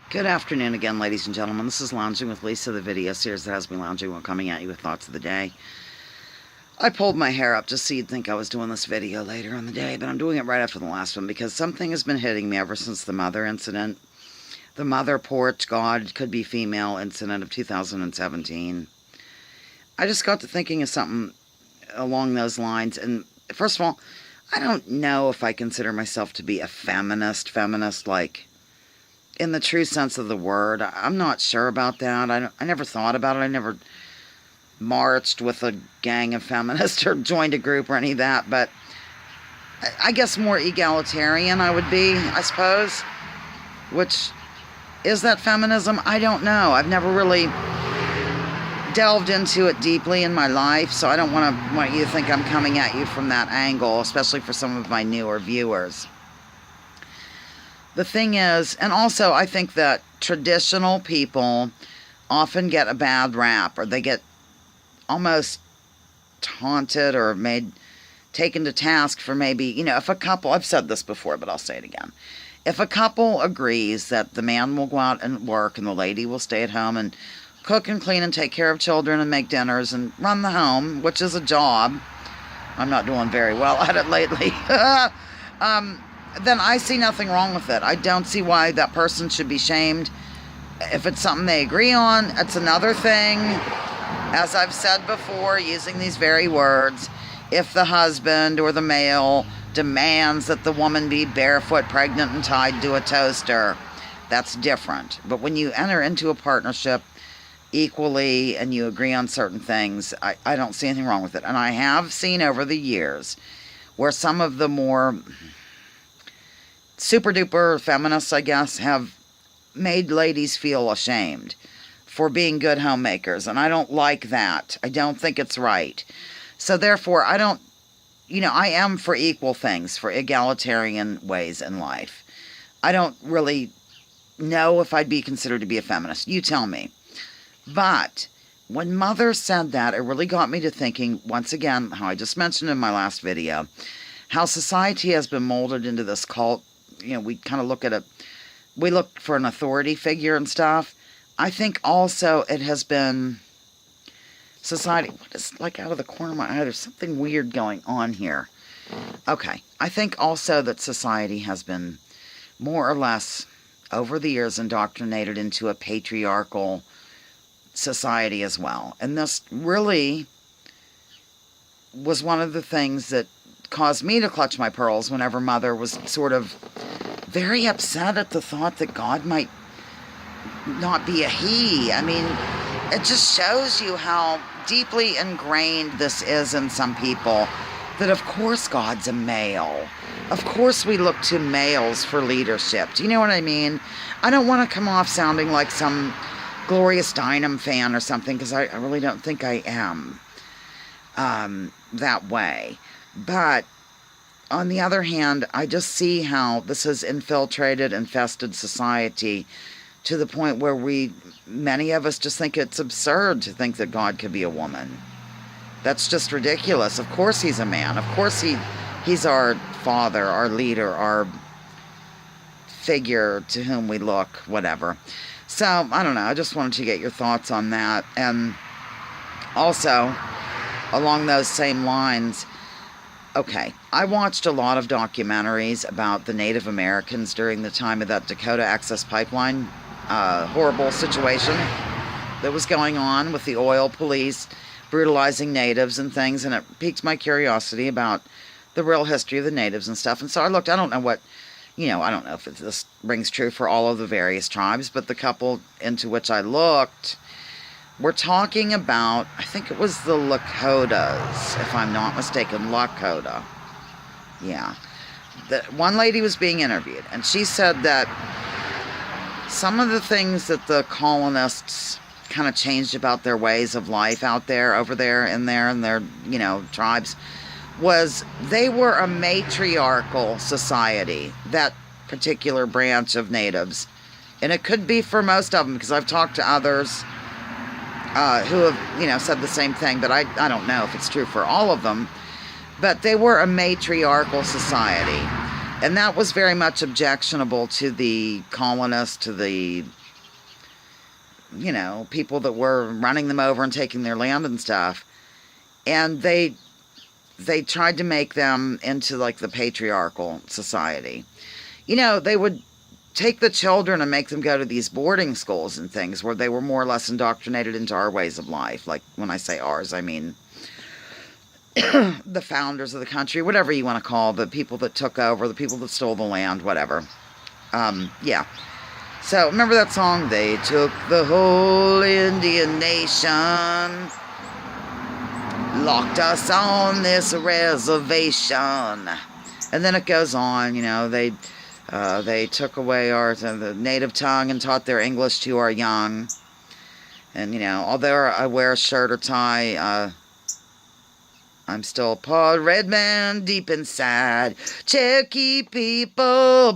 Good afternoon again, ladies and gentlemen. This is Lounging with Lisa, the video series that has me lounging while coming at you with thoughts of the day. I pulled my hair up just so you'd think I was doing this video later in the day, but I'm doing it right after the last one because something has been hitting me ever since the mother incident. The mother porch, God, could be female incident of 2017. I just got to thinking of something along those lines, and first of all, I don't know if I consider myself to be a feminist like in the true sense of the word. I'm not sure about that. I never thought about it. I never marched with a gang of feminists or joined a group or any of that, but I guess more egalitarian I would be, I suppose. Which, is that feminism? I don't know. I've never really delved into it deeply in my life, so I don't want you to think I'm coming at you from that angle, especially for some of my newer viewers. The thing is, and also I think that traditional people often get a bad rap, or they get almost taunted or taken to task for maybe, if a couple, I've said this before, but I'll say it again. If a couple agrees that the man will go out and work and the lady will stay at home and cook and clean and take care of children and make dinners and run the home, which is a job, I'm not doing very well at it lately, then I see nothing wrong with it. I don't see why that person should be shamed. If it's something they agree on, it's another thing. As I've said before, using these very words, if the husband or the male demands that the woman be barefoot, pregnant, and tied to a toaster, that's different. But when you enter into a partnership equally and you agree on certain things, I don't see anything wrong with it. And I have seen over the years where some of the more super duper feminists, I guess, have made ladies feel ashamed for being good homemakers, and I don't like that. I don't think it's right. So therefore, I am for equal things, for egalitarian ways in life. I don't really know if I'd be considered to be a feminist. You tell me. But when Mother said that, it really got me to thinking, once again, how I just mentioned in my last video, how society has been molded into this cult. We kind of we look for an authority figure and stuff. I think also it has been society. What is like out of the corner of my eye? There's something weird going on here. Okay. I think also that society has been more or less over the years indoctrinated into a patriarchal society as well. And this really was one of the things that caused me to clutch my pearls whenever Mother was sort of very upset at the thought that God might not be a he. I mean, it just shows you how deeply ingrained this is in some people, that of course God's a male. Of course we look to males for leadership. Do you know what I mean? I don't want to come off sounding like some Gloria Steinem fan or something, because I really don't think I am that way. But on the other hand, I just see how this has infested society to the point where many of us just think it's absurd to think that God could be a woman. That's just ridiculous. Of course he's a man. Of course he's our father, our leader, our figure to whom we look, whatever. So, I don't know. I just wanted to get your thoughts on that. And also, along those same lines, okay, I watched a lot of documentaries about the Native Americans during the time of that Dakota Access Pipeline horrible situation that was going on with the oil police brutalizing natives and things, and it piqued my curiosity about the real history of the natives and stuff. And so I looked. I don't know if this rings true for all of the various tribes, but the couple into which I looked were talking about, I think it was the Lakotas, if I'm not mistaken, Lakota. Yeah. One lady was being interviewed, and she said that some of the things that the colonists kind of changed about their ways of life out there, over there, in their tribes, was they were a matriarchal society, that particular branch of natives. And it could be for most of them, because I've talked to others who have, said the same thing, but I don't know if it's true for all of them. But they were a matriarchal society. And that was very much objectionable to the colonists, to the, you know, people that were running them over and taking their land and stuff. And they tried to make them into like the patriarchal society. You know, they would take the children and make them go to these boarding schools and things where they were more or less indoctrinated into our ways of life. Like, when I say ours, I mean the founders of the country, whatever you want to call the people that took over, the people that stole the land, whatever. Yeah. So, remember that song? They took the whole Indian nation, locked us on this reservation. And then it goes on, you know, they took away the native tongue and taught their English to our young. And, you know, although I wear a shirt or tie, I'm still Paul Redman deep inside. Cherokee people.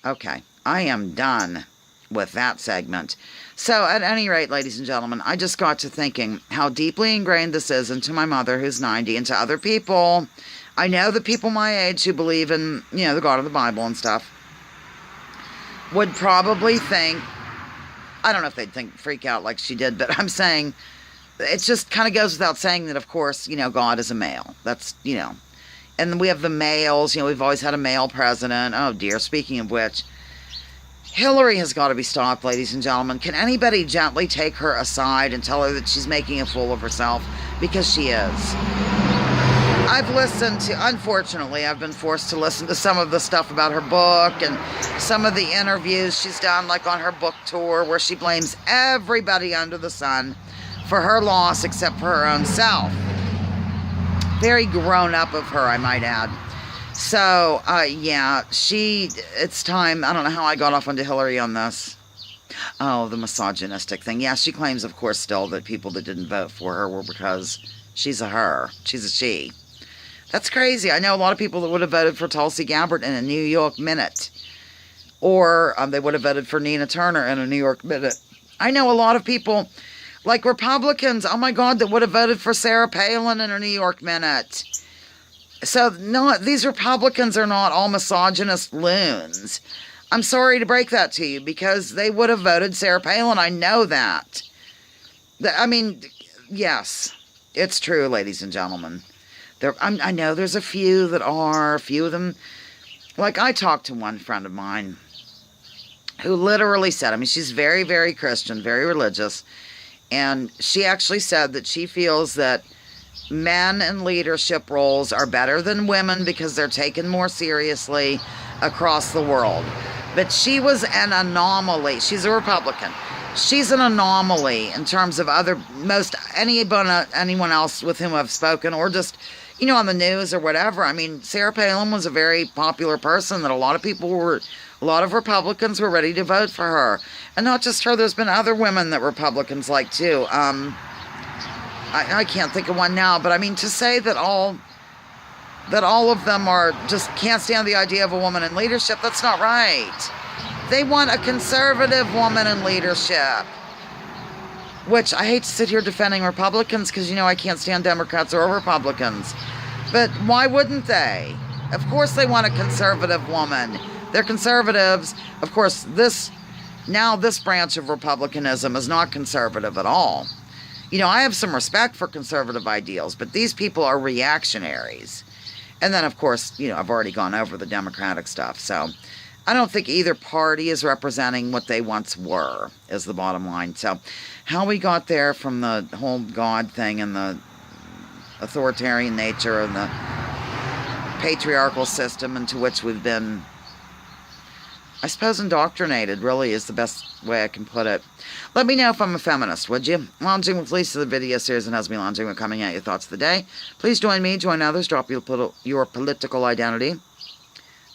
Okay, I am done with that segment. So, at any rate, ladies and gentlemen, I just got to thinking how deeply ingrained this is into my mother, who's 90, and to other people. I know that people my age who believe in, you know, the God of the Bible and stuff would probably think, I don't know if they'd freak out like she did, but I'm saying, it just kind of goes without saying that, of course, you know, God is a male. That's, you know. And then we have the males. You know, we've always had a male president. Oh, dear. Speaking of which, Hillary has got to be stopped, ladies and gentlemen. Can anybody gently take her aside and tell her that she's making a fool of herself? Because she is. I've listened to, unfortunately, I've been forced to listen to some of the stuff about her book and some of the interviews she's done, like on her book tour, where she blames everybody under the sun for her loss except for her own self. Very grown up of her, I might add. So, yeah, it's time. I don't know how I got off onto Hillary on this. Oh, the misogynistic thing. Yeah, she claims, of course, still that people that didn't vote for her were because she's a her. She's a she. That's crazy. I know a lot of people that would have voted for Tulsi Gabbard in a New York minute. Or they would have voted for Nina Turner in a New York minute. I know a lot of people, like Republicans, oh my God, that would have voted for Sarah Palin in a New York minute. So, no, these Republicans are not all misogynist loons. I'm sorry to break that to you, because they would have voted Sarah Palin. I know that. I mean, yes, it's true, ladies and gentlemen. I know there's a few that are, a few of them. Like, I talked to one friend of mine who literally said, I mean, she's very, very Christian, very religious. And she actually said that she feels that men in leadership roles are better than women because they're taken more seriously across the world. But she was an anomaly. She's a Republican. She's an anomaly in terms of anyone else with whom I've spoken, or just, you know, on the news or whatever. I mean, Sarah Palin was a very popular person that a lot of Republicans were ready to vote for her. And not just her, there's been other women that Republicans like too. I can't think of one now, but I mean, to say that all of them just can't stand the idea of a woman in leadership, that's not right. They want a conservative woman in leadership. Which, I hate to sit here defending Republicans, because, you know, I can't stand Democrats or Republicans. But why wouldn't they? Of course they want a conservative woman. They're conservatives. Of course, this branch of Republicanism is not conservative at all. You know, I have some respect for conservative ideals, but these people are reactionaries. And then, of course, you know, I've already gone over the Democratic stuff. So, I don't think either party is representing what they once were, is the bottom line. So, how we got there from the whole God thing and the authoritarian nature and the patriarchal system into which we've been, I suppose, indoctrinated, really is the best way I can put it. Let me know if I'm a feminist, would you? Lounging with Lisa, the video series, and has me lounging. We're coming at your thoughts of the day. Please join me, join others, drop your political identity.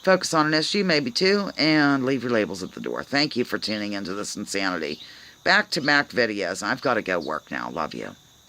Focus on an issue, maybe two, and leave your labels at the door. Thank you for tuning into this insanity. Back-to-back videos. I've got to go work now. Love you.